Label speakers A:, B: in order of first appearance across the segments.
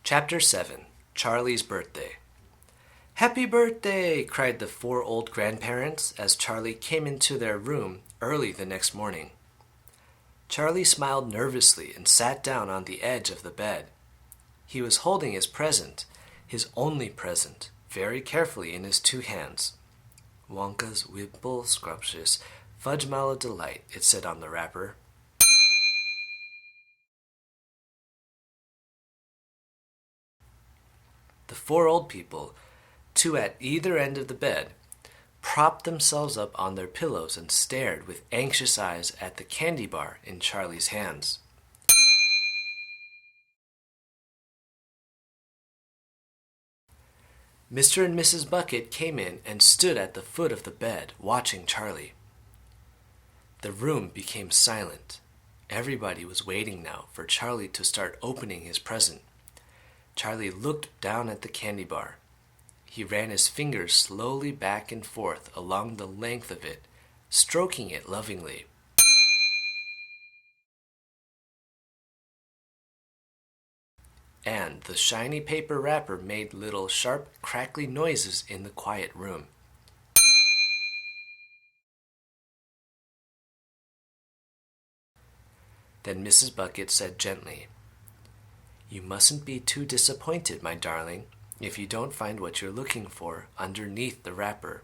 A: Chapter 7 Charlie's Birthday. "Happy birthday!" cried the four old grandparents as Charlie came into their room early the next morning. Charlie smiled nervously and sat down on the edge of the bed. He was holding his present, his only present, very carefully in his two hands. "Wonka's Whipple Scrumptious Fudge Mallow Delight," it said on the wrapper. The four old people, two at either end of the bed, propped themselves up on their pillows and stared with anxious eyes at the candy bar in Charlie's hands. Mr. and Mrs. Bucket came in and stood at the foot of the bed, watching Charlie. The room became silent. Everybody was waiting now for Charlie to start opening his present. Charlie looked down at the candy bar. He ran his fingers slowly back and forth along the length of it, stroking it lovingly. And the shiny paper wrapper made little sharp, crackly noises in the quiet room. Then Mrs. Bucket said gently, "You mustn't be too disappointed, my darling, if you don't find what you're looking for underneath the wrapper.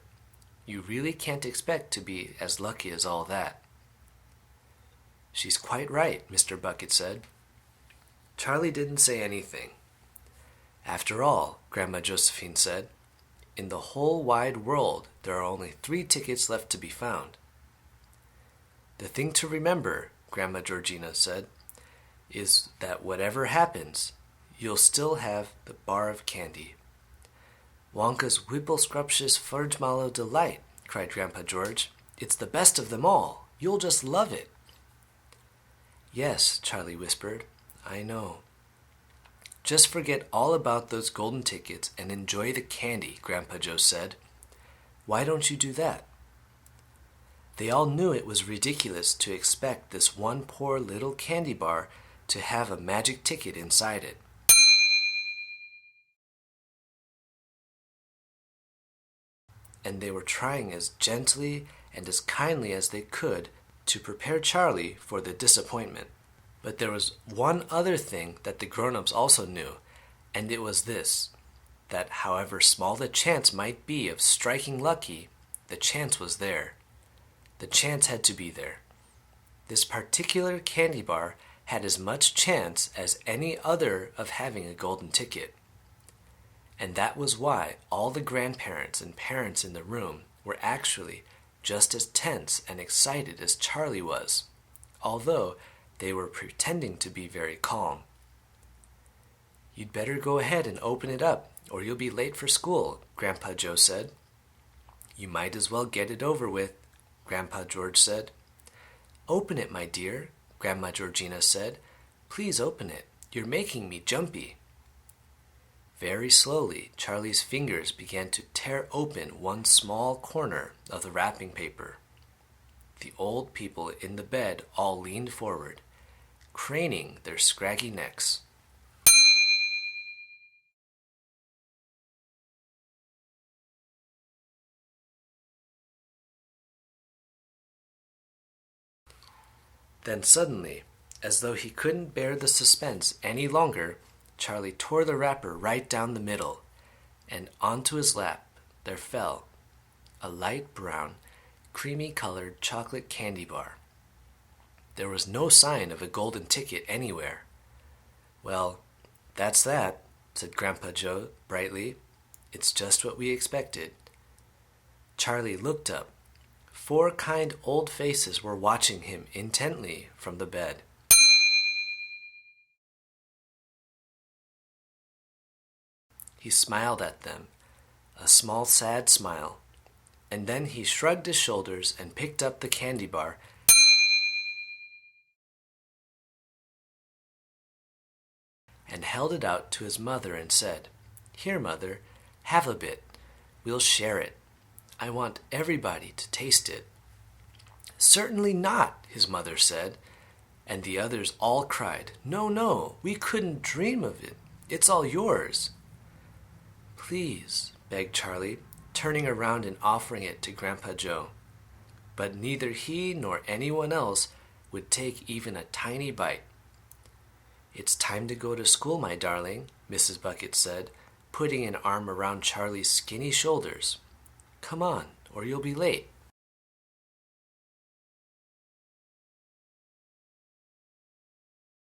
A: You really can't expect to be as lucky as all that." "She's quite right," Mr. Bucket said. Charlie didn't say anything. "After all," Grandma Josephine said, "in the whole wide world there are only 3 tickets left to be found." "The thing to remember," Grandma Georgina said, "is that whatever happens, you'll still have the bar of candy." "Wonka's Whipple Scrumptious Fudge Mallow Delight," cried Grandpa George. "It's the best of them all. You'll just love it." "Yes," Charlie whispered, "I know." "Just forget all about those golden tickets and enjoy the candy," Grandpa Joe said. "Why don't you do that?" They all knew it was ridiculous to expect this one poor little candy bar to have a magic ticket inside it. And they were trying as gently and as kindly as they could to prepare Charlie for the disappointment. But there was one other thing that the grown-ups also knew, and it was this, that however small the chance might be of striking lucky, the chance was there. The chance had to be there. This particular candy bar had as much chance as any other of having a golden ticket. And that was why all the grandparents and parents in the room were actually just as tense and excited as Charlie was, although they were pretending to be very calm. "You'd better go ahead and open it up, or you'll be late for school," Grandpa Joe said. "You might as well get it over with," Grandpa George said. "Open it, my dear," Grandma Georgina said. "Please open it. You're making me jumpy." Very slowly, Charlie's fingers began to tear open one small corner of the wrapping paper. The old people in the bed all leaned forward, craning their scraggy necks. Then suddenly, as though he couldn't bear the suspense any longer, Charlie tore the wrapper right down the middle, and onto his lap there fell a light brown, creamy-colored chocolate candy bar. There was no sign of a golden ticket anywhere. "Well, that's that," said Grandpa Joe brightly. "It's just what we expected." Charlie looked up. 4 kind old faces were watching him intently from the bed. He smiled at them, a small sad smile, and then he shrugged his shoulders and picked up the candy bar and held it out to his mother and said, "Here, Mother, have a bit. We'll share it. I want everybody to taste it." "Certainly not," his mother said, and the others all cried, "No, no, we couldn't dream of it. It's all yours." "Please," begged Charlie, turning around and offering it to Grandpa Joe. But neither he nor anyone else would take even a tiny bite. "It's time to go to school, my darling," Mrs. Bucket said, putting an arm around Charlie's skinny shoulders. "Come on, or you'll be late."